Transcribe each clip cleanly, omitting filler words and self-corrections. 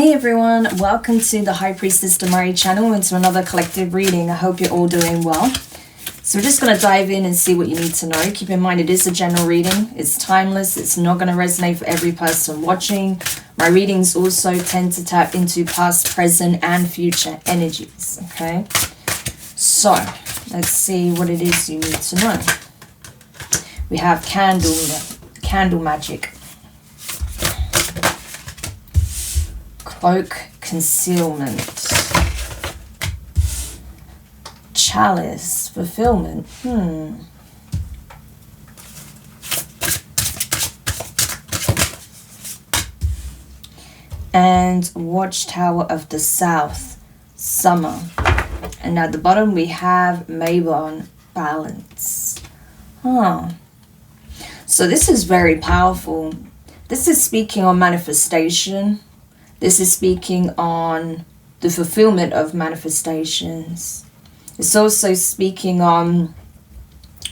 Hey everyone, welcome to the High Priestess Demari channel and to another collective reading. I hope you're all doing well. So we're just going to dive in and see what you need to know. Keep in mind it is a general reading. It's timeless. It's not going to resonate for every person watching. My readings also tend to tap into past, present, and future energies. Okay, so let's see what it is you need to know. We have candle magic. Cloak concealment. Chalice fulfillment. And Watchtower of the South, summer. And at the bottom we have Maybon, balance. So this is very powerful. This is speaking on manifestation. This is speaking on the fulfillment of manifestations. It's also speaking on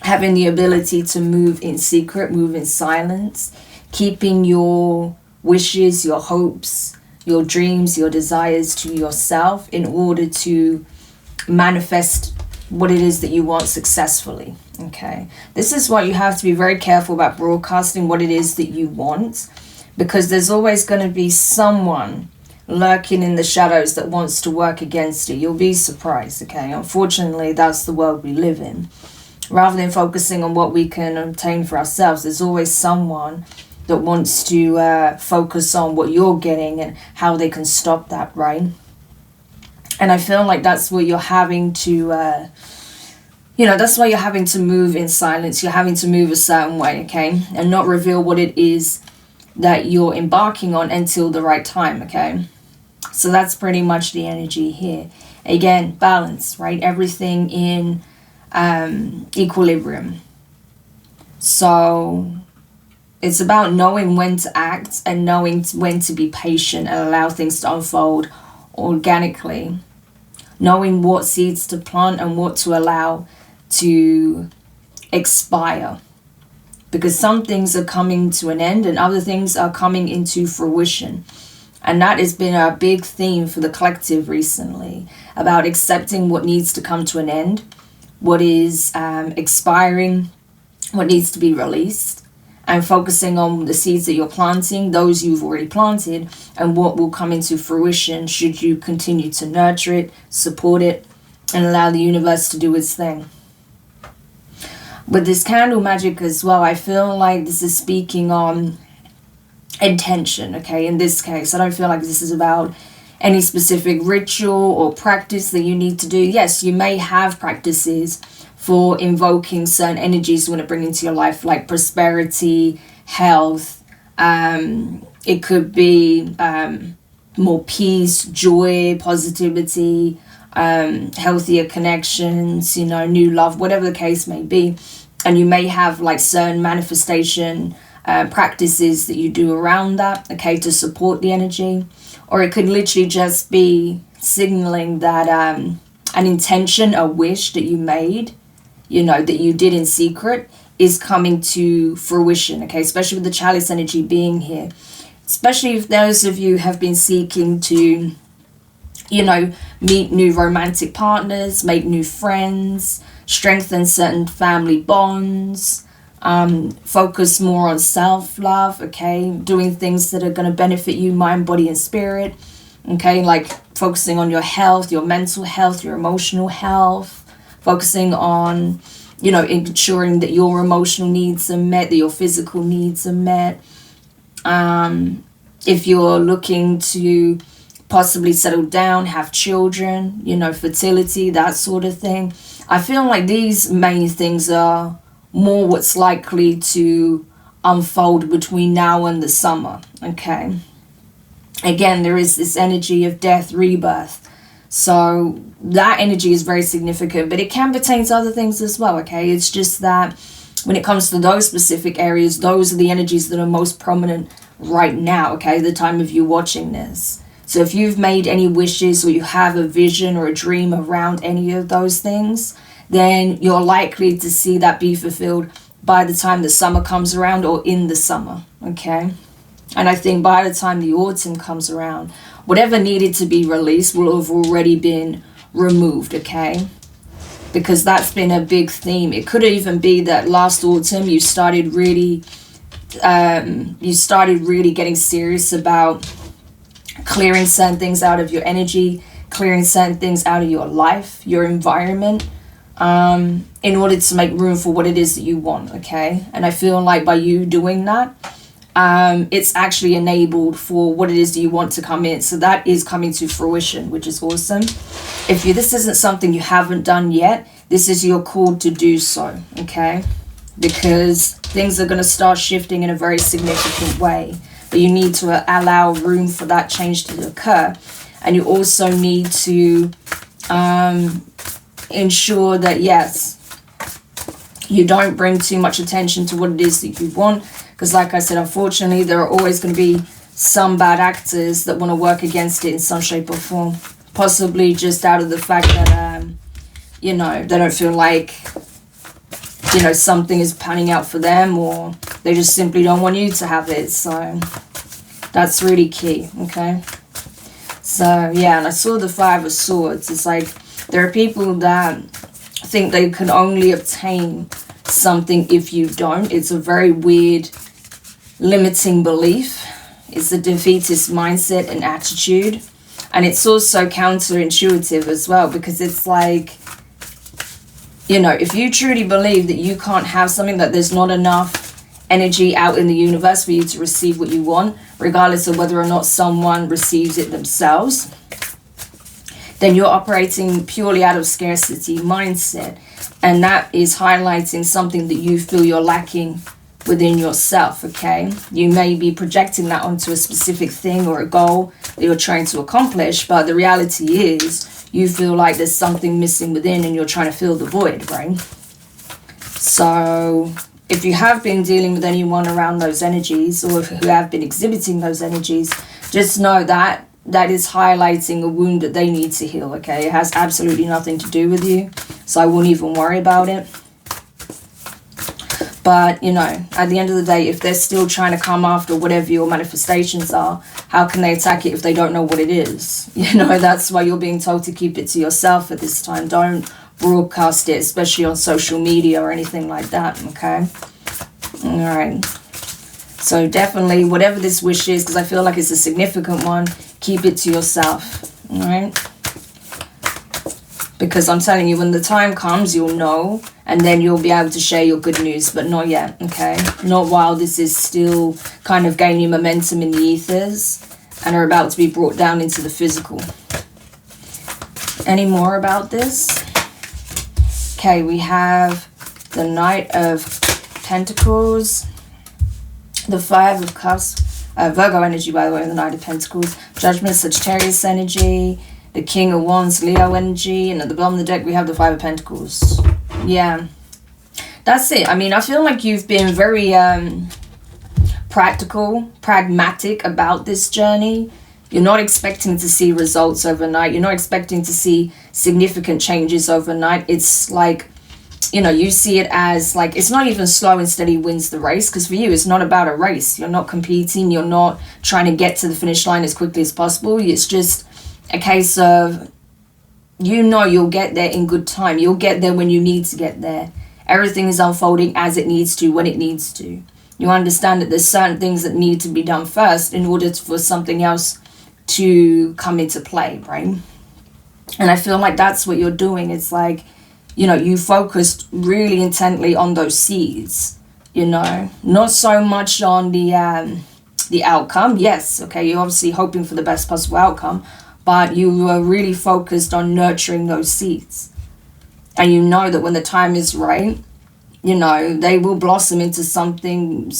having the ability to move in secret, move in silence, keeping your wishes, your hopes, your dreams, your desires to yourself in order to manifest what it is that you want successfully. Okay, this is why you have to be very careful about broadcasting what it is that you want, because there's always going to be someone lurking in the shadows that wants to work against it. You'll be surprised, okay? Unfortunately, that's the world we live in. Rather than focusing on what we can obtain for ourselves, there's always someone that wants to focus on what you're getting and how they can stop that, right? And I feel like that's what you're having to, that's why you're having to move in silence. You're having to move a certain way, okay? And not reveal what it is that you're embarking on until the right time, okay? So that's pretty much the energy here. Again, balance, right? Everything in equilibrium. So it's about knowing when to act and knowing when to be patient and allow things to unfold organically. Knowing what seeds to plant and what to allow to expire. Because some things are coming to an end and other things are coming into fruition. And that has been a big theme for the collective recently, about accepting what needs to come to an end, what is expiring, what needs to be released, and focusing on the seeds that you're planting, those you've already planted, and what will come into fruition should you continue to nurture it, support it, and allow the universe to do its thing. With this candle magic as well, I feel like this is speaking on intention, okay? In this case, I don't feel like this is about any specific ritual or practice that you need to do. Yes, you may have practices for invoking certain energies you want to bring into your life, like prosperity, health. It could be more peace, joy, positivity, healthier connections, new love, whatever the case may be. And you may have like certain manifestation practices that you do around that, okay, to support the energy. Or it could literally just be signaling that an intention, a wish that you made, that you did in secret is coming to fruition, okay, especially with the chalice energy being here. Especially if those of you have been seeking to meet new romantic partners, make new friends, strengthen certain family bonds, focus more on self-love, okay, doing things that are going to benefit you, mind, body, and spirit, okay, like focusing on your health, your mental health, your emotional health, focusing on, ensuring that your emotional needs are met, that your physical needs are met. If you're looking to possibly settle down, have children, fertility, that sort of thing. I feel like these main things are more what's likely to unfold between now and the summer, okay? Again, there is this energy of death, rebirth. So that energy is very significant, but it can pertain to other things as well, okay? It's just that when it comes to those specific areas, those are the energies that are most prominent right now, okay? The time of you watching this. So if you've made any wishes or you have a vision or a dream around any of those things, then you're likely to see that be fulfilled by the time the summer comes around or in the summer, okay? And I think by the time the autumn comes around, whatever needed to be released will have already been removed, okay? Because that's been a big theme. It could even be that last autumn you started really getting serious about clearing certain things out of your energy, clearing certain things out of your life, your environment, in order to make room for what it is that you want, okay? And I feel like by you doing that, it's actually enabled for what it is that you want to come in. So that is coming to fruition, which is awesome. If this isn't something you haven't done yet, this is your call to do so, okay? Because things are going to start shifting in a very significant way. But you need to allow room for that change to occur. And you also need to ensure that, yes, you don't bring too much attention to what it is that you want. Because like I said, unfortunately, there are always going to be some bad actors that want to work against it in some shape or form. Possibly just out of the fact that, you know, they don't feel like, you know, something is panning out for them, or they just simply don't want you to have it. So that's really key, okay? So, yeah, and I saw the Five of Swords. It's like there are people that think they can only obtain something if you don't. It's a very weird, limiting belief. It's a defeatist mindset and attitude. And it's also counterintuitive as well, because it's like, you know, if you truly believe that you can't have something, that there's not enough energy out in the universe for you to receive what you want, regardless of whether or not someone receives it themselves, then you're operating purely out of scarcity mindset. And that is highlighting something that you feel you're lacking within yourself, okay? You may be projecting that onto a specific thing or a goal that you're trying to accomplish, but the reality is you feel like there's something missing within and you're trying to fill the void, right? So if you have been dealing with anyone around those energies, or who have been exhibiting those energies, just know that that is highlighting a wound that they need to heal, okay? It has absolutely nothing to do with you, so I won't even worry about it. But, you know, at the end of the day, if they're still trying to come after whatever your manifestations are, how can they attack it if they don't know what it is? You know, that's why you're being told to keep it to yourself at this time. Don't broadcast it, especially on social media or anything like that, okay? All right. So definitely, whatever this wish is, because I feel like it's a significant one, keep it to yourself, all right? Because I'm telling you, when the time comes, you'll know, and then you'll be able to share your good news, but not yet, okay? Not while this is still kind of gaining momentum in the ethers and are about to be brought down into the physical. Any more about this? Okay, we have the Knight of Pentacles, the Five of Cups, Virgo energy, by the way, the Knight of Pentacles, Judgment, Sagittarius energy, the King of Wands, Leo energy, and at the bottom of the deck we have the Five of Pentacles. Yeah, that's it. I mean, I feel like you've been very practical, pragmatic about this journey. You're not expecting to see results overnight. You're not expecting to see significant changes overnight. It's like, you know, you see it as like, it's not even slow and steady wins the race, because for you it's not about a race. You're not competing. You're not trying to get to the finish line as quickly as possible. It's just a case of, you know, you'll get there in good time. You'll get there when you need to get there. Everything is unfolding as it needs to, when it needs to. You understand that there's certain things that need to be done first in order for something else to come into play, right? And I feel like that's what you're doing. It's like, you know, you focused really intently on those seeds, you know, not so much on the outcome. Yes, okay, you're obviously hoping for the best possible outcome, but you were really focused on nurturing those seeds. And you know that when the time is right, you know, they will blossom into something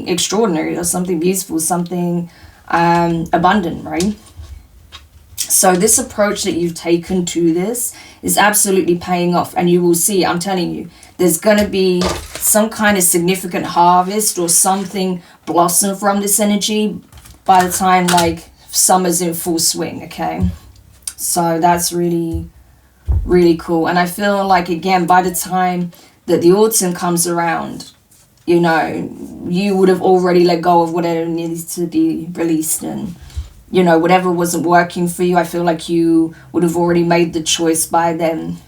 extraordinary, or something beautiful, something abundant, right? So this approach that you've taken to this is absolutely paying off, and you will see, I'm telling you, there's going to be some kind of significant harvest or something blossom from this energy by the time like summer's in full swing, okay? So that's really, really cool. And I feel like, again, by the time that the autumn comes around, you know, you would have already let go of whatever needs to be released. And, you know, whatever wasn't working for you, I feel like you would have already made the choice by then,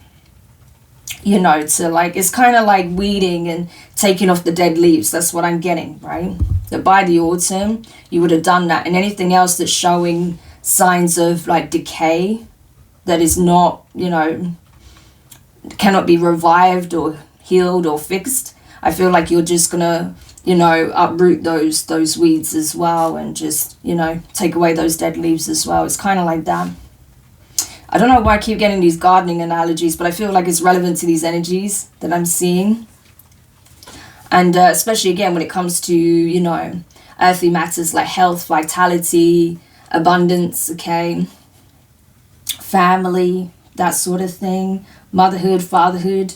you know, to like, it's kind of like weeding and taking off the dead leaves. That's what I'm getting, right? That by the autumn, you would have done that. And anything else that's showing signs of like decay, that is not, you know, cannot be revived or healed or fixed, I feel like you're just gonna, you know, uproot those weeds as well, and just, you know, take away those dead leaves as well. It's kind of like that. I don't know why I keep getting these gardening analogies, but I feel like it's relevant to these energies that I'm seeing. And especially, again, when it comes to, you know, earthly matters like health, vitality, abundance, okay, family, that sort of thing, motherhood, fatherhood,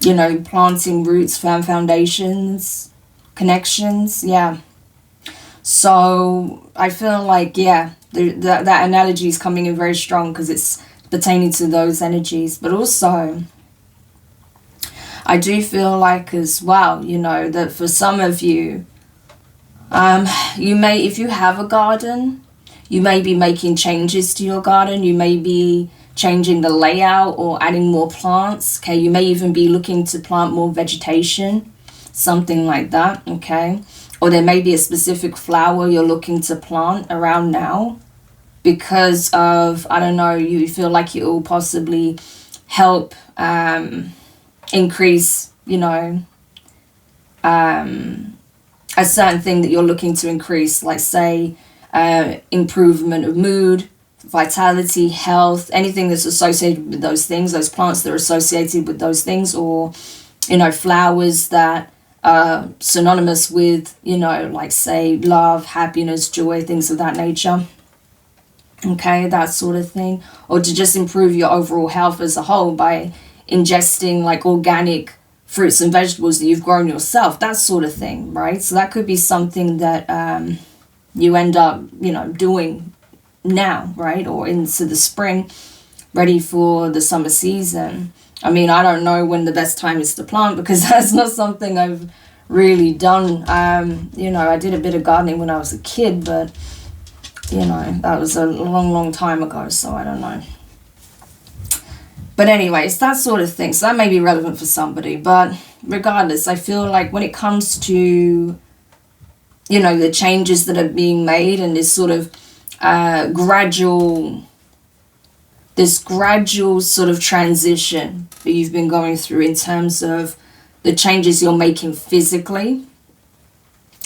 you know, planting roots, firm foundations, connections, yeah. So I feel like, yeah, that analogy is coming in very strong because it's pertaining to those energies. But also, I do feel like as well, you know, that for some of you, you may, if you have a garden, you may be making changes to your garden. You may be changing the layout or adding more plants, okay? You may even be looking to plant more vegetation, something like that, okay? Or there may be a specific flower you're looking to plant around now because of, I don't know, you feel like it will possibly help increase, you know, a certain thing that you're looking to increase, like say improvement of mood, vitality, health, anything that's associated with those things, those plants that are associated with those things, or, you know, flowers that are synonymous with, you know, like say love, happiness, joy, things of that nature. Okay, that sort of thing. Or to just improve your overall health as a whole by ingesting like organic fruits and vegetables that you've grown yourself, that sort of thing, right? So that could be something that you end up, you know, doing now, right? Or into the spring, ready for the summer season. I mean, I don't know when the best time is to plant because that's not something I've really done. You know, I did a bit of gardening when I was a kid, but, you know, that was a long time ago, so I don't know. But anyways, that sort of thing. So that may be relevant for somebody. But regardless, I feel like when it comes to, you know, the changes that are being made and this sort of gradual sort of transition that you've been going through in terms of the changes you're making physically,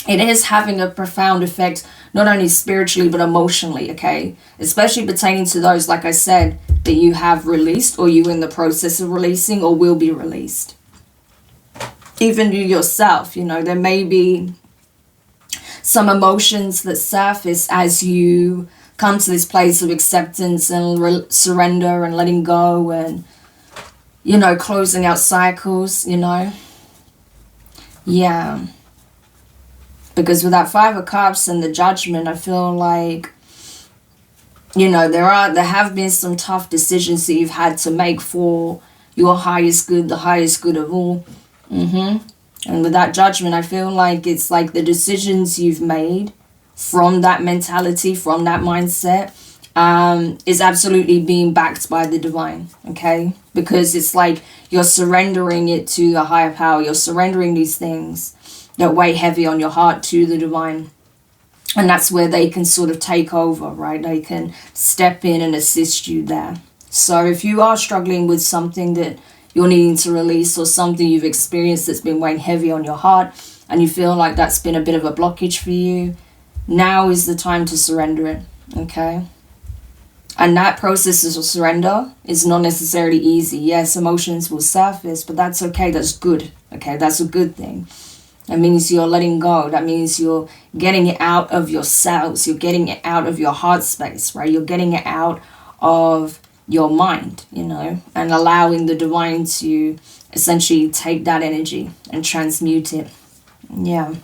it is having a profound effect, not only spiritually, but emotionally, okay? Especially pertaining to those, like I said, that you have released or you're in the process of releasing or will be released. Even you yourself, you know, there may be some emotions that surface as you come to this place of acceptance and surrender and letting go and, you know, closing out cycles, you know. Yeah. Because with that Five of Cups and the Judgment, I feel like, you know, there have been some tough decisions that you've had to make for your highest good, the highest good of all. And with that Judgment, I feel like it's like the decisions you've made from that mentality, from that mindset, is absolutely being backed by the divine, okay? Because it's like you're surrendering it to a higher power. You're surrendering these things that weigh heavy on your heart to the divine. And that's where they can sort of take over, right? They can step in and assist you there. So if you are struggling with something that you're needing to release or something you've experienced that's been weighing heavy on your heart and you feel like that's been a bit of a blockage for you, now is the time to surrender it, okay? And that process of surrender is not necessarily easy. Yes, emotions will surface, but that's okay. That's good, okay? That's a good thing. That means you're letting go. That means you're getting it out of your cells. You're getting it out of your heart space, right? You're getting it out of your mind, you know, and allowing the divine to essentially take that energy and transmute it. Yeah.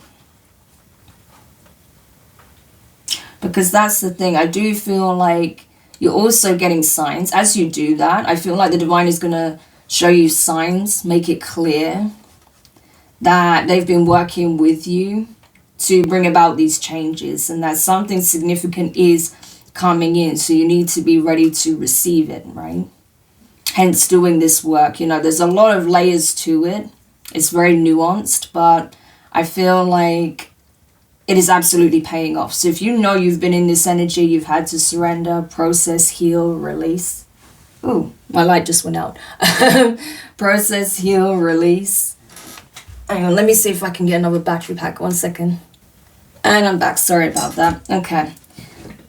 Because that's the thing. I do feel like you're also getting signs as you do that. I feel like the divine is going to show you signs, make it clear that they've been working with you to bring about these changes, and that something significant is coming in, so you need to be ready to receive it, right? Hence doing this work. You know, there's a lot of layers to it. It's very nuanced, but I feel like it is absolutely paying off. So if you know you've been in this energy, you've had to surrender, process, heal, release. Ooh, my light just went out. Process, heal, release. Hang on, let me see if I can get another battery pack. 1 second. And I'm back. Sorry about that. Okay.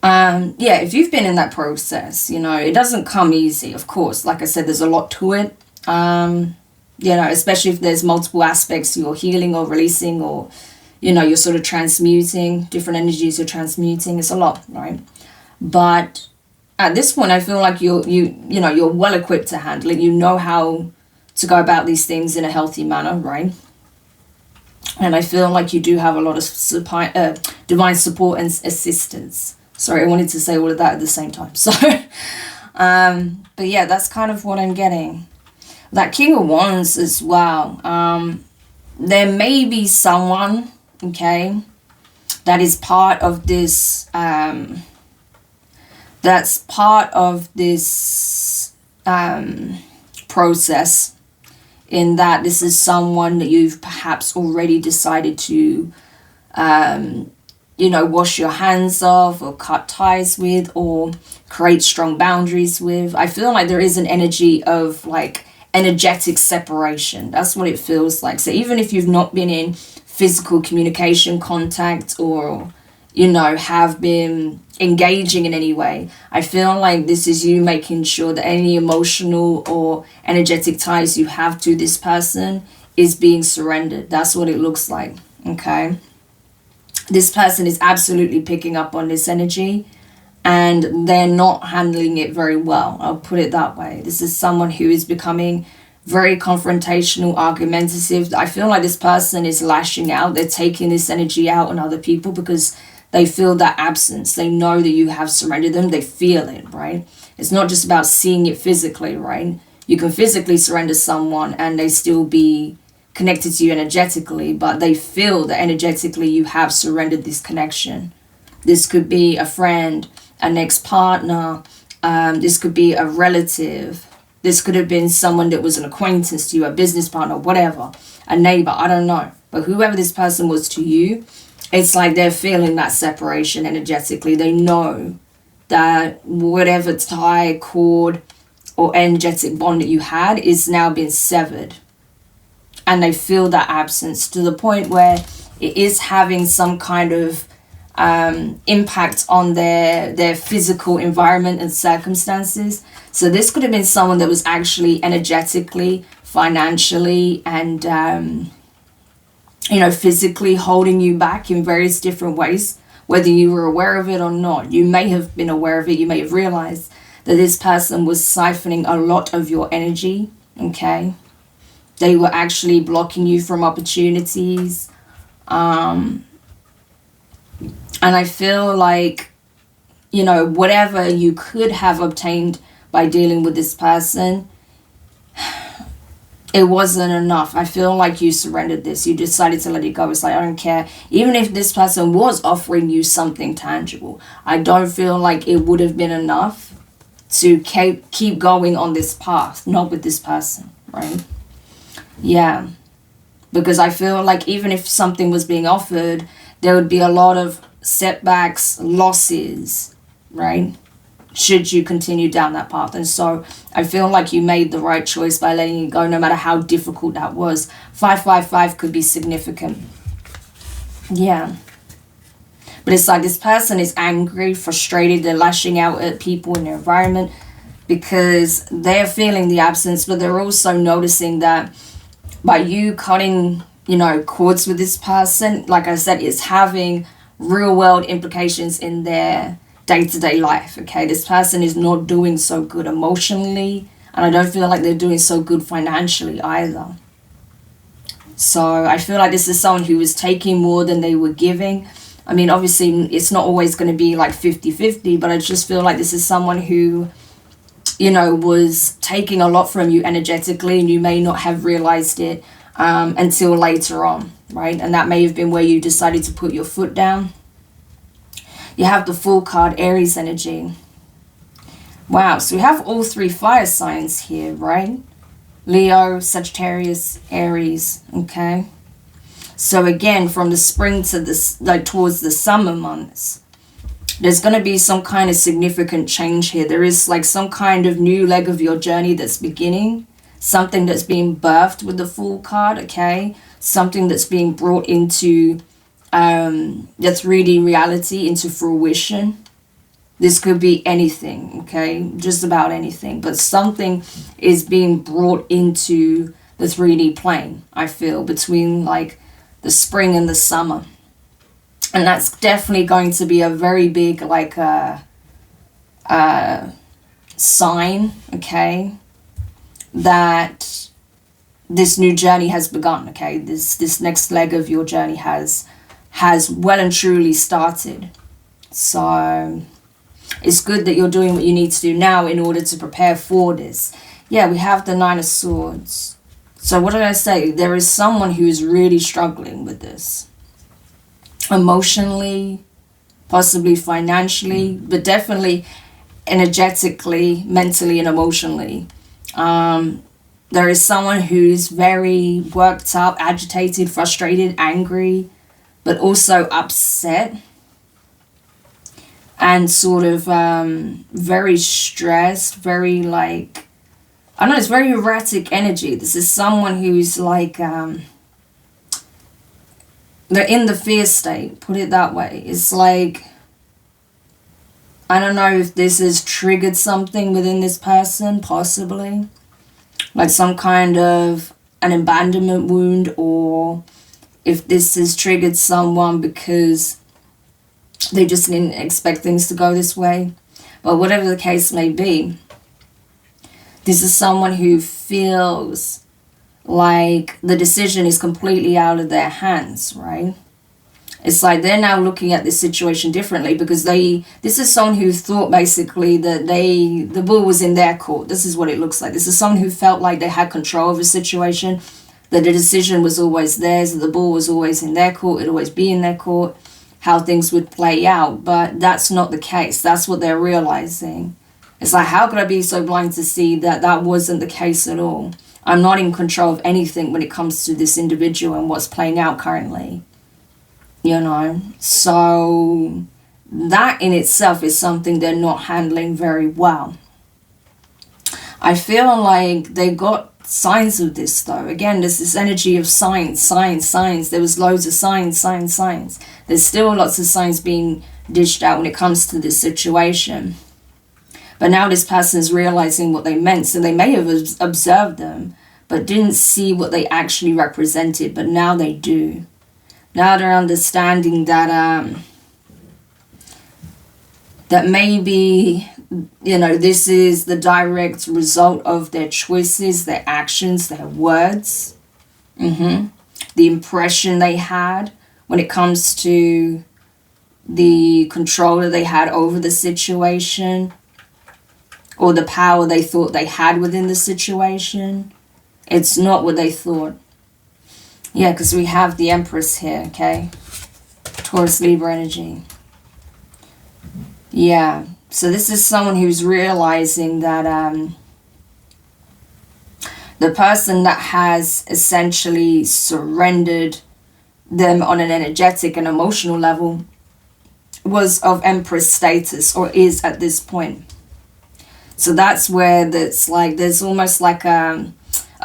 Yeah, if you've been in that process, you know, it doesn't come easy, of course. Like I said, there's a lot to it. You know, especially if there's multiple aspects you're healing or releasing, or, you know, you're sort of transmuting, different energies you're transmuting. It's a lot, right? But at this point, I feel like you know, you're well equipped to handle it. You know how to go about these things in a healthy manner, right? And I feel like you do have a lot of divine support and assistance. Sorry, I wanted to say all of that at the same time. So, but yeah, that's kind of what I'm getting. That King of Wands as well. There may be someone, okay, that is part of this, that's part of this process, in that this is someone that you've perhaps already decided to, you know, wash your hands of, or cut ties with, or create strong boundaries with. I feel like there is an energy of like energetic separation. That's what it feels like. So even if you've not been in physical communication contact, or, you know, have been engaging in any way, I feel like this is you making sure that any emotional or energetic ties you have to this person is being surrendered. That's what it looks like, okay? This person is absolutely picking up on this energy, and they're not handling it very well. I'll put it that way. This is someone who is becoming very confrontational, argumentative. I feel like this person is lashing out. They're taking this energy out on other people because they feel that absence. They know that you have surrendered them. They feel it, right? It's not just about seeing it physically, right? You can physically surrender someone and they still be connected to you energetically, but they feel that energetically you have surrendered this connection. This could be a friend, an ex-partner, this could be a relative, this could have been someone that was an acquaintance to you, a business partner, whatever, a neighbor, I don't know. But whoever this person was to you, it's like they're feeling that separation energetically. They know that whatever tie, cord, or energetic bond that you had is now being severed. And they feel that absence to the point where it is having some kind of impact on their physical environment and circumstances. So this could have been someone that was actually energetically, financially, and you know, physically holding you back in various different ways, whether you were aware of it or not. You may have been aware of it. You may have realized that this person was siphoning a lot of your energy, okay? They were actually blocking you from opportunities. And I feel like, you know, whatever you could have obtained by dealing with this person, it wasn't enough. I feel like you surrendered this. You decided to let it go. It's like, I don't care. Even if this person was offering you something tangible, I don't feel like it would have been enough to keep going on this path. Not with this person, right? Yeah. Because I feel like even if something was being offered, there would be a lot of setbacks, losses, right? Should you continue down that path. And so I feel like you made the right choice by letting it go, no matter how difficult that was. 555 could be significant. Yeah. But it's like this person is angry, frustrated, they're lashing out at people in their environment because they're feeling the absence, but they're also noticing that by you cutting, you know, cords with this person, like I said, it's having real world implications in their day-to-day life, okay? This person is not doing so good emotionally, and I don't feel like they're doing so good financially either. So I feel like this is someone who is taking more than they were giving. I mean, obviously, it's not always going to be like 50-50, but I just feel like this is someone who you know, was taking a lot from you energetically, and you may not have realized it until later on, right? And that may have been where you decided to put your foot down. You have the Fool card, Aries energy. Wow, so we have all 3 fire signs here, right? Leo, Sagittarius, Aries, okay? So again, from the spring to this, like towards the summer months, there's going to be some kind of significant change here. There is like some kind of new leg of your journey that's beginning. Something that's being birthed with the Fool card, okay? Something that's being brought into the 3D reality, into fruition. This could be anything, okay? Just about anything. But something is being brought into the 3D plane, I feel, between like the spring and the summer. And that's definitely going to be a very big like sign, okay, that this new journey has begun, okay? This next leg of your journey has well and truly started. So it's good that you're doing what you need to do now in order to prepare for this. Yeah, we have the 9 of Swords. So what did I say? There is someone who is really struggling with this. Emotionally, possibly financially, but definitely energetically, mentally, and emotionally. There is someone who's very worked up, agitated, frustrated, angry, but also upset. And sort of very stressed, very like, I don't know, it's very erratic energy. This is someone who's like, they're in the fear state, put it that way. It's like, I don't know if this has triggered something within this person, possibly. Like some kind of an abandonment wound, or if this has triggered someone because they just didn't expect things to go this way. But whatever the case may be, this is someone who feels like the decision is completely out of their hands, right? It's like they're now looking at this situation differently, because this is someone who thought basically that the ball was in their court. This is what it looks like. This is someone who felt like they had control of a situation, that the decision was always theirs, that the ball was always in their court, it'd always be in their court, how things would play out. But that's not the case. That's what they're realizing. It's like, how could I be so blind to see that that wasn't the case at all? I'm not in control of anything when it comes to this individual and what's playing out currently. You know, so that in itself is something they're not handling very well. I feel like they got signs of this though. Again, there's this energy of signs. There was loads of signs. There's still lots of signs being dished out when it comes to this situation. But now this person is realizing what they meant. So they may have observed them, but didn't see what they actually represented. But now they do. Now they're understanding that that maybe, you know, this is the direct result of their choices, their actions, their words. The impression they had when it comes to the control that they had over the situation, or the power they thought they had within the situation. It's not what they thought. Yeah, because we have the Empress here, okay? Taurus, Libra energy. Yeah, so this is someone who's realizing that the person that has essentially surrendered them on an energetic and emotional level was of Empress status, or is at this point. So that's where that's like, there's almost like a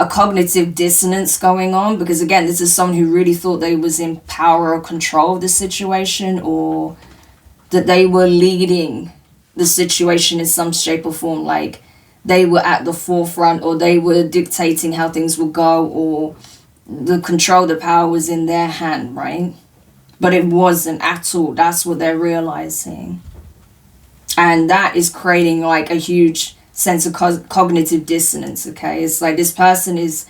cognitive dissonance going on, because again, this is someone who really thought they was in power or control of the situation, or that they were leading the situation in some shape or form, like they were at the forefront, or they were dictating how things would go, or the control, the power was in their hand, right? But it wasn't at all. That's what they're realizing. And that is creating like a huge sense of cognitive dissonance, okay? It's like this person is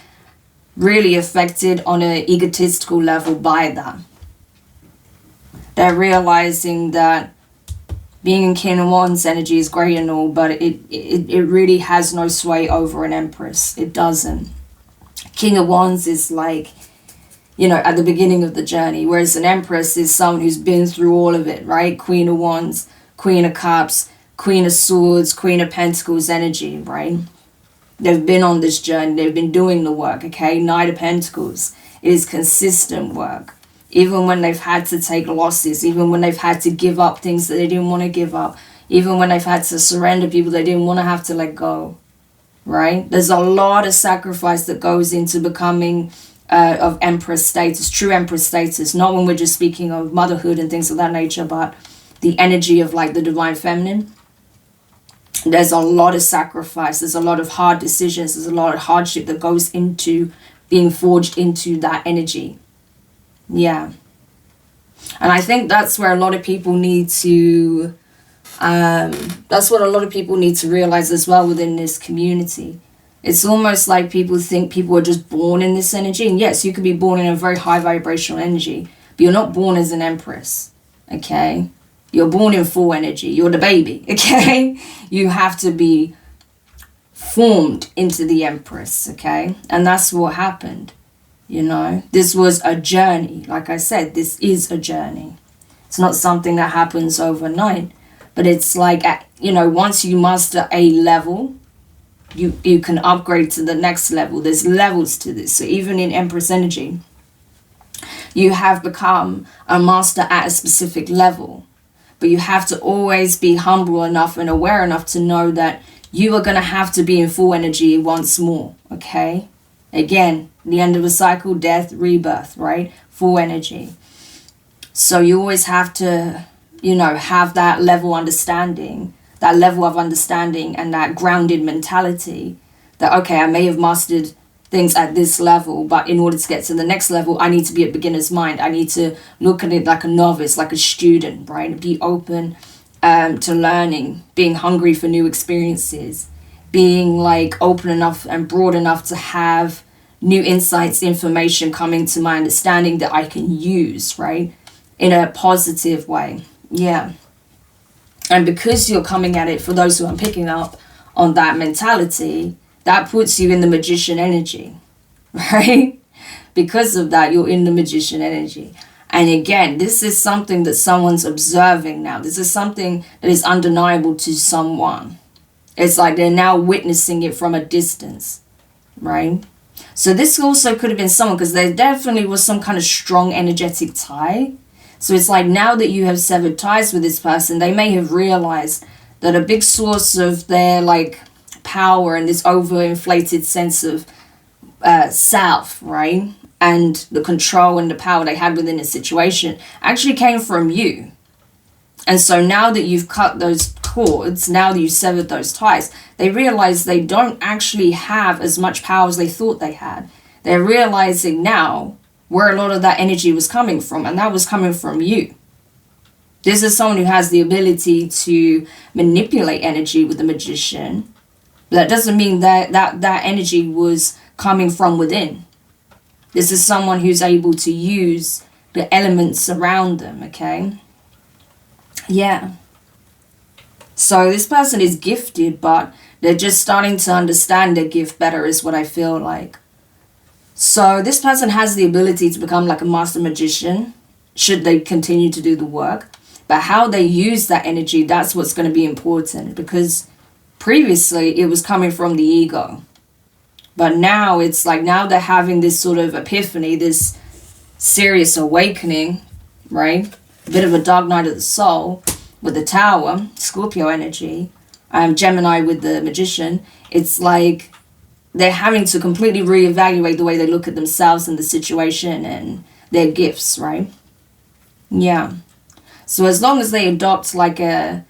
really affected on an egotistical level by that. They're realizing that Being in King of Wands energy is great and all, but it really has no sway over an Empress. It doesn't. King of Wands is like, you know, at the beginning of the journey, whereas an Empress is someone who's been through all of it, right? Queen of Wands, Queen of Cups, Queen of Swords, Queen of Pentacles energy, right? They've been on this journey. They've been doing the work, okay? Knight of Pentacles. It is consistent work. Even when they've had to take losses, even when they've had to give up things that they didn't want to give up, even when they've had to surrender people they didn't want to have to let go, right? There's a lot of sacrifice that goes into becoming of Empress status, true Empress status, not when we're just speaking of motherhood and things of that nature, but the energy of like the divine feminine. There's a lot of sacrifice, there's a lot of hard decisions, there's a lot of hardship that goes into being forged into that energy. Yeah. And I think that's where a lot of people need to, that's what a lot of people need to realize as well within this community. It's almost like people think people are just born in this energy. And yes, you could be born in a very high vibrational energy, but you're not born as an Empress, okay? You're born in full energy. You're the baby, okay? You have to be formed into the Empress, okay? And that's what happened. You know, this was a journey. Like I said, this is a journey. It's not something that happens overnight, but it's like, you know, once you master a level, you can upgrade to the next level. There's levels to this. So even in Empress energy, you have become a master at a specific level, but you have to always be humble enough and aware enough to know that you are going to have to be in full energy once more, okay? Again, the end of a cycle, death, rebirth, right? Full energy. So you always have to, you know, have that level understanding, that level of understanding and that grounded mentality that, okay, I may have mastered things at this level, but in order to get to the next level, I need to be at beginner's mind. I need to look at it like a novice, like a student, right? Be open to learning, being hungry for new experiences, being like open enough and broad enough to have new insights, information coming to my understanding that I can use, right? In a positive way. Yeah. And because you're coming at it, for those who are picking up on that mentality, that puts you in the magician energy, right? Because of that, you're in the magician energy. And again, this is something that someone's observing now. This is something that is undeniable to someone. It's like they're now witnessing it from a distance, right? So this also could have been someone, because there definitely was some kind of strong energetic tie. So it's like now that you have severed ties with this person, they may have realized that a big source of their like power and this overinflated sense of self, right? And the control and the power they had within a situation actually came from you. And so now that you've cut those cords, now that you've severed those ties, they realize they don't actually have as much power as they thought they had. They're realizing now where a lot of that energy was coming from, and that was coming from you. This is someone who has the ability to manipulate energy with the magician. But that doesn't mean that energy was coming from within. This is someone who's able to use the elements around them, okay? Yeah. So this person is gifted, but they're just starting to understand their gift better is what I feel like. So this person has the ability to become like a master magician, should they continue to do the work. But how they use that energy, that's what's going to be important, because previously it was coming from the ego. But now it's like, now they're having this sort of epiphany, this serious awakening, right? A bit of a dark night of the soul with the Tower, Scorpio energy, Gemini with the Magician. It's like they're having to completely reevaluate the way they look at themselves and the situation and their gifts, right? Yeah. So as long as they adopt like a,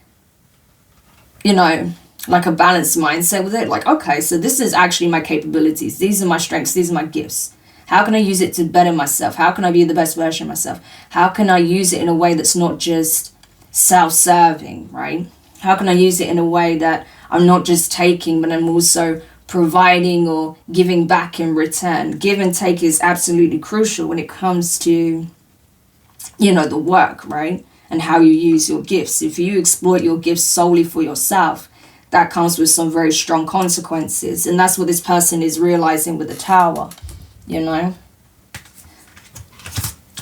you know, like a balanced mindset with it, like, okay, so this is actually my capabilities. These are my strengths. These are my gifts. How can I use it to better myself? How can I be the best version of myself? How can I use it in a way that's not just self-serving, right? How can I use it in a way that I'm not just taking, but I'm also providing or giving back in return? Give and take is absolutely crucial when it comes to, you know, the work, right? and how you use your gifts. If you exploit your gifts solely for yourself, that comes with some very strong consequences. And that's what this person is realizing with the Tower, you know.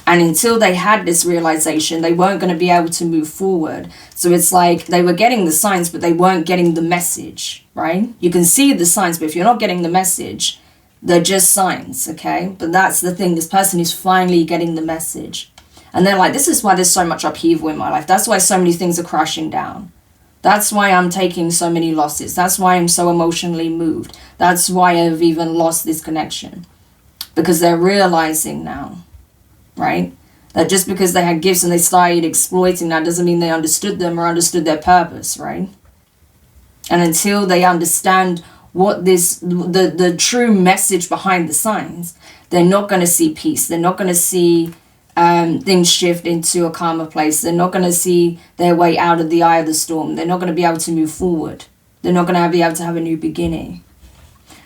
And until they had this realization, they weren't going to be able to move forward. So it's like they were getting the signs, but they weren't getting the message, right? You can see the signs, but if you're not getting the message, they're just signs, okay? But that's the thing. This person is finally getting the message. And they're like, this is why there's so much upheaval in my life. That's why so many things are crashing down. That's why I'm taking so many losses. That's why I'm so emotionally moved. That's why I've even lost this connection. Because they're realizing now, right? That just because they had gifts and they started exploiting that doesn't mean they understood them or understood their purpose, right? And until they understand what the true message behind the signs, they're not going to see peace. They're not going to see things shift into a calmer place. They're not going to see their way out of the eye of the storm. They're not going to be able to move forward. They're not going to be able to have a new beginning.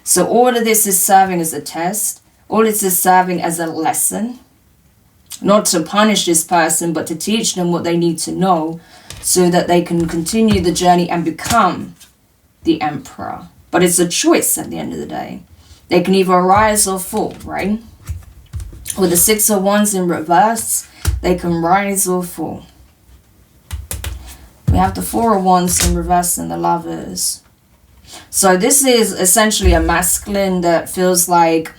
So all of this is serving as a test. All this is serving as a lesson. Not to punish this person, but to teach them what they need to know so that they can continue the journey and become the emperor. But it's a choice at the end of the day. They can either rise or fall, right? With the Six of Wands in reverse, they can rise or fall. We have the Four of Wands in reverse and the Lovers. So this is essentially a masculine that feels like,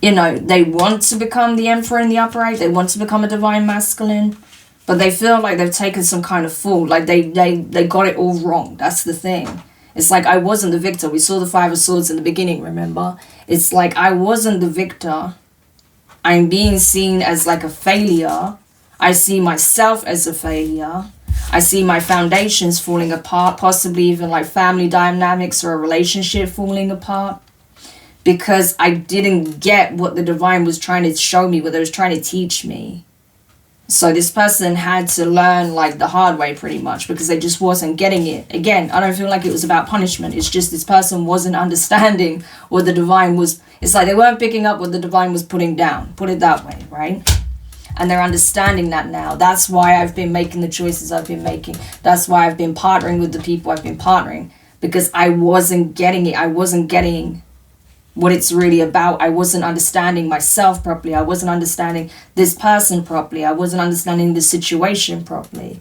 you know, they want to become the emperor in the upright. They want to become a divine masculine. But they feel like they've taken some kind of fall. Like they got it all wrong. That's the thing. It's like I wasn't the victor. We saw the Five of Swords in the beginning, remember? It's like I wasn't the victor. I'm being seen as like a failure. I see myself as a failure. I see my foundations falling apart, possibly even like family dynamics or a relationship falling apart. Because I didn't get what the divine was trying to show me, what it was trying to teach me. So this person had to learn like the hard way pretty much because they just wasn't getting it. Again, I don't feel like it was about punishment. It's just this person wasn't understanding what the divine was. It's like they weren't picking up what the divine was putting down. Put it that way, right? And they're understanding that now. That's why I've been making the choices I've been making. That's why I've been partnering with the people I've been partnering. Because I wasn't getting it. I wasn't getting what it's really about. I wasn't understanding myself properly. I wasn't understanding this person properly. I wasn't understanding the situation properly.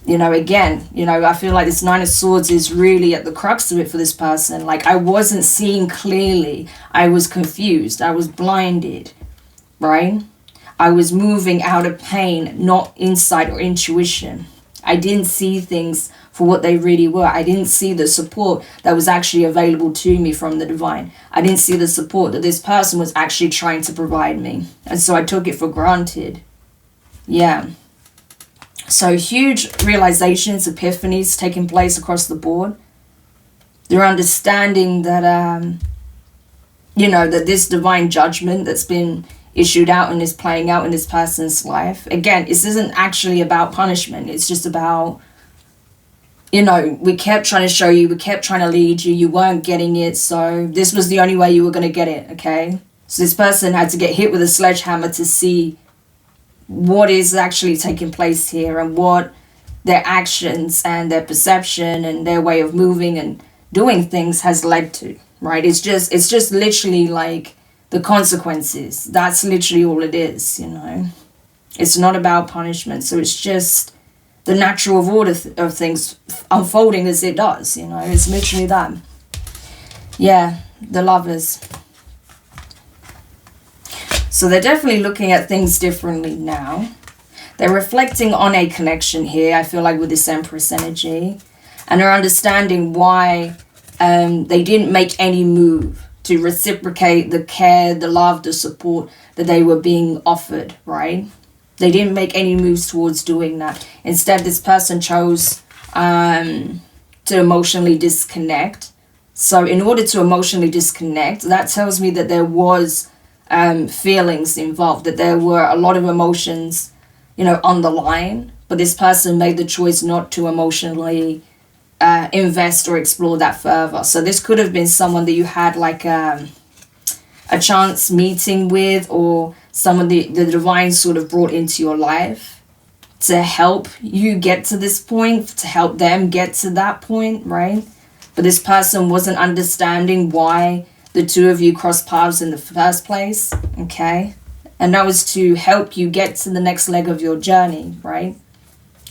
You know, again, you know, I feel like this Nine of Swords is really at the crux of it for this person. Like I wasn't seeing clearly. I was confused. I was blinded, right? I was moving out of pain, not insight or intuition. I didn't see things for what they really were. I didn't see the support that was actually available to me from the divine. I didn't see the support that this person was actually trying to provide me. And so I took it for granted. Yeah. So huge realizations, epiphanies taking place across the board. They're understanding that, you know, that this divine judgment that's been issued out and is playing out in this person's life. Again, this isn't actually about punishment. It's just about, you know, we kept trying to show you, we kept trying to lead you, you weren't getting it, so this was the only way you were going to get it, okay? So this person had to get hit with a sledgehammer to see what is actually taking place here and what their actions and their perception and their way of moving and doing things has led to, right? It's just literally like the consequences. That's literally all it is, you know? It's not about punishment, so it's just the natural order of things unfolding as it does, you know? It's literally that. Yeah, the Lovers. So they're definitely looking at things differently now. They're reflecting on a connection here, I feel like, with this Empress energy. And they're understanding why they didn't make any move to reciprocate the care, the love, the support that they were being offered, right? They didn't make any moves towards doing that. Instead, this person chose to emotionally disconnect. So in order to emotionally disconnect, that tells me that there was feelings involved, that there were a lot of emotions, you know, on the line. But this person made the choice not to emotionally invest or explore that further. So this could have been someone that you had like a chance meeting with, or someone the divine sort of brought into your life, to help you get to this point, to help them get to that point, right? But this person wasn't understanding why the two of you crossed paths in the first place, okay? And that was to help you get to the next leg of your journey, right?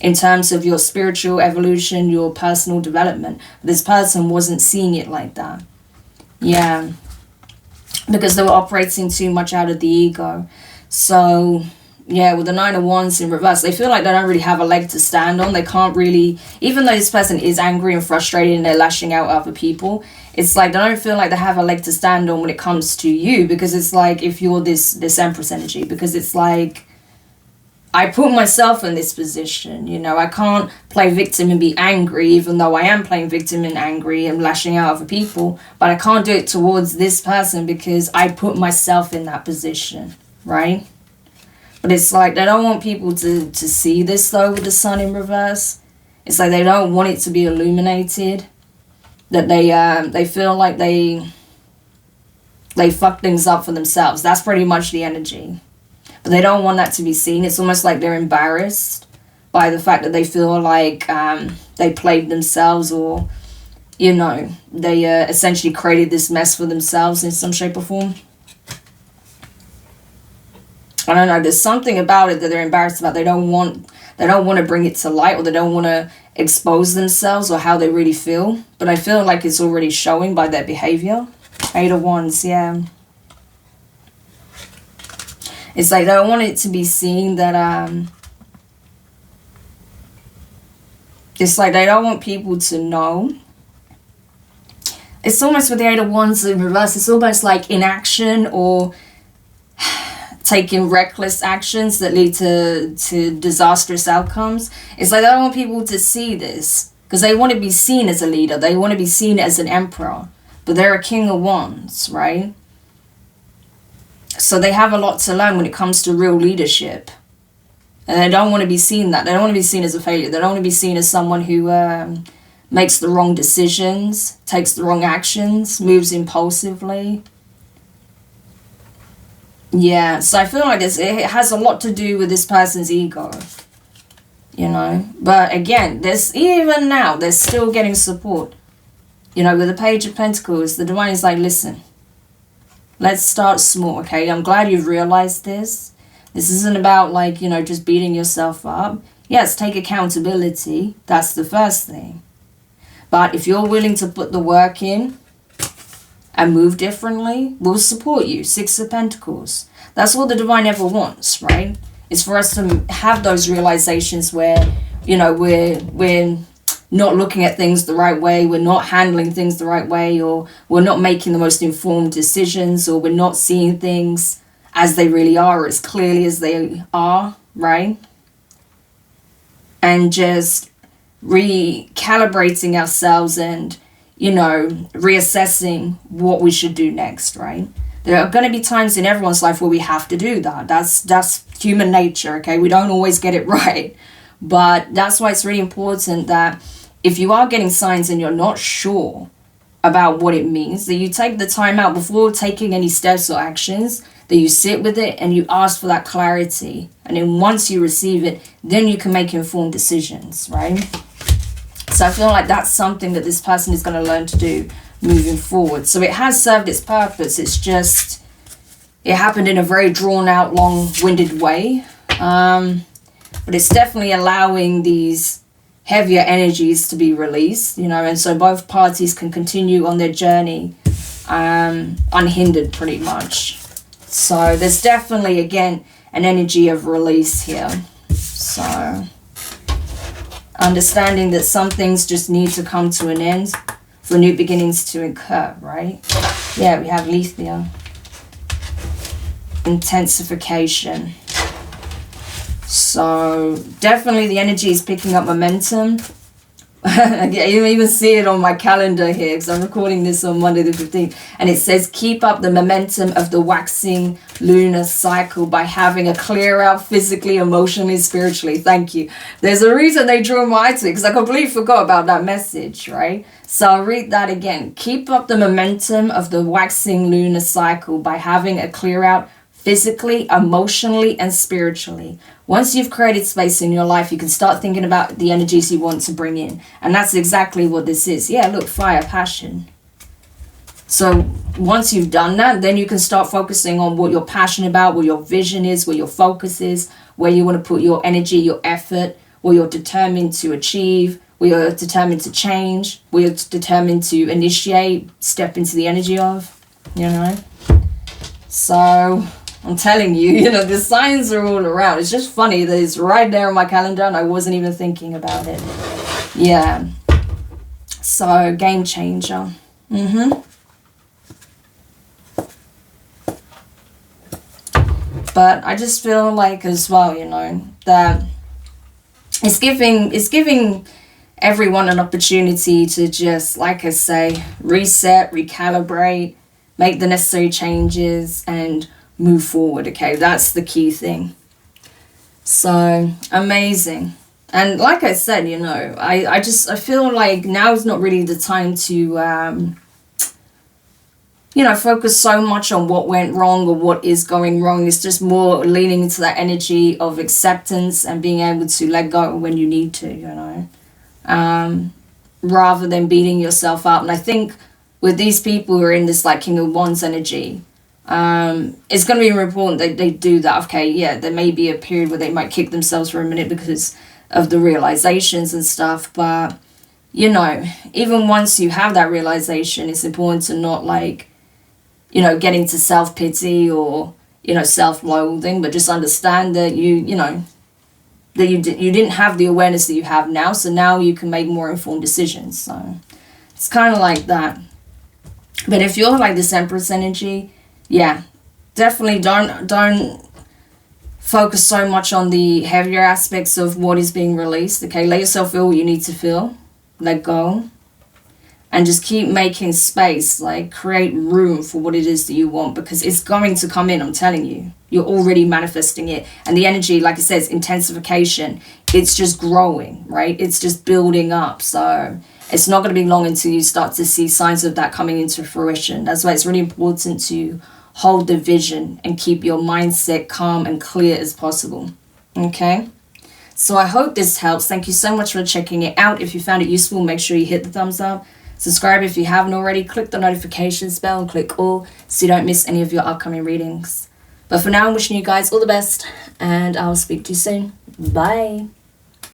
In terms of your spiritual evolution, your personal development. This person wasn't seeing it like that. Yeah. Because they were operating too much out of the ego. So, yeah, with the Nine of Wands in reverse, they feel like they don't really have a leg to stand on. They can't really, even though this person is angry and frustrated and they're lashing out at other people, it's like they don't feel like they have a leg to stand on when it comes to you, because it's like, if you're this Empress energy, because it's like, I put myself in this position, you know, I can't play victim and be angry, even though I am playing victim and angry and lashing out at other people, but I can't do it towards this person because I put myself in that position, right? But it's like they don't want people to see this, though, with the Sun in reverse. It's like they don't want it to be illuminated. That they feel like they fuck things up for themselves. That's pretty much the energy. But they don't want that to be seen. It's almost like they're embarrassed by the fact that they feel like they played themselves, or, you know, they essentially created this mess for themselves in some shape or form. I don't know, there's something about it that they're embarrassed about. They don't want to bring it to light, or they don't want to expose themselves or how they really feel. But I feel like it's already showing by their behavior. 8 of Wands, yeah. It's like they don't want it to be seen that it's like they don't want people to know. It's almost with the 8 of Wands in reverse, it's almost like inaction or taking reckless actions that lead to disastrous outcomes. It's like they don't want people to see this because they want to be seen as a leader. They want to be seen as an emperor. But they're a King of Wands, right? So they have a lot to learn when it comes to real leadership. And they don't want to be seen that. They don't want to be seen as a failure. They don't want to be seen as someone who makes the wrong decisions, takes the wrong actions, moves impulsively. Yeah, so I feel like it has a lot to do with this person's ego, you know. But again, even now, they're still getting support. You know, with the Page of Pentacles, the Divine is like, listen, let's start small, okay? I'm glad you've realized this. This isn't about, like, you know, just beating yourself up. Yes, take accountability. That's the first thing. But if you're willing to put the work in and move differently, we'll support you. 6 of Pentacles. That's all the Divine ever wants, right? It's for us to have those realizations where, you know, we're not looking at things the right way, we're not handling things the right way, or we're not making the most informed decisions, or we're not seeing things as they really are, or as clearly as they are, right? And just recalibrating ourselves and, you know, reassessing what we should do next, right? There are going to be times in everyone's life where we have to do that. That's human nature, okay? We don't always get it right. But that's why it's really important that if you are getting signs and you're not sure about what it means, that you take the time out before taking any steps or actions, that you sit with it and you ask for that clarity. And then once you receive it, then you can make informed decisions, right? So I feel like that's something that this person is going to learn to do moving forward. So it has served its purpose. It's just, it happened in a very drawn out, long-winded way. But it's definitely allowing these heavier energies to be released, you know, and so both parties can continue on their journey unhindered pretty much. So there's definitely, again, an energy of release here. So understanding that some things just need to come to an end for new beginnings to occur, right? Yeah, we have Lethea. Intensification. So definitely the energy is picking up momentum. You even see it on my calendar here because I'm recording this on Monday the 15th. And it says, keep up the momentum of the waxing lunar cycle by having a clear out physically, emotionally, spiritually. Thank you. There's a reason they drew my eye to it because I completely forgot about that message, right? So I'll read that again. Keep up the momentum of the waxing lunar cycle by having a clear out physically, emotionally, and spiritually. Once you've created space in your life, you can start thinking about the energies you want to bring in. And that's exactly what this is. Yeah, look, fire, passion. So once you've done that, then you can start focusing on what you're passionate about, what your vision is, where your focus is, where you want to put your energy, your effort, what you're determined to achieve, where you're determined to change, where you're determined to initiate, step into the energy of, you know. So I'm telling you, you know, the signs are all around. It's just funny that it's right there on my calendar and I wasn't even thinking about it. Yeah. So, game changer. But I just feel like as well, you know, that it's giving everyone an opportunity to just, like I say, reset, recalibrate, make the necessary changes and move forward. Okay, that's the key thing. So amazing. And like I said, you know, I feel like now is not really the time to you know, focus so much on what went wrong or what is going wrong. It's just more leaning into that energy of acceptance and being able to let go when you need to, you know, rather than beating yourself up. And I think with these people who are in this like King of Wands energy, it's going to be important that they do that. Okay, yeah, there may be a period where they might kick themselves for a minute because of the realizations and stuff. But, you know, even once you have that realization, it's important to not like, you know, get into self-pity or, you know, self-loathing, but just understand that you know, that you didn't have the awareness that you have now, so now you can make more informed decisions. So it's kind of like that. But if you're like this Empress energy, yeah, definitely don't focus so much on the heavier aspects of what is being released. Okay, let yourself feel what you need to feel, let go. And just keep making space, like create room for what it is that you want, because it's going to come in, I'm telling you. You're already manifesting it. And the energy, like it says, intensification, it's just growing, right? It's just building up. So it's not going to be long until you start to see signs of that coming into fruition. That's why it's really important to hold the vision and keep your mindset calm and clear as possible. Okay? So I hope this helps. Thank you so much for checking it out. If you found it useful, make sure you hit the thumbs up. Subscribe if you haven't already. Click the notifications bell and click all so you don't miss any of your upcoming readings. But for now, I'm wishing you guys all the best and I'll speak to you soon. Bye.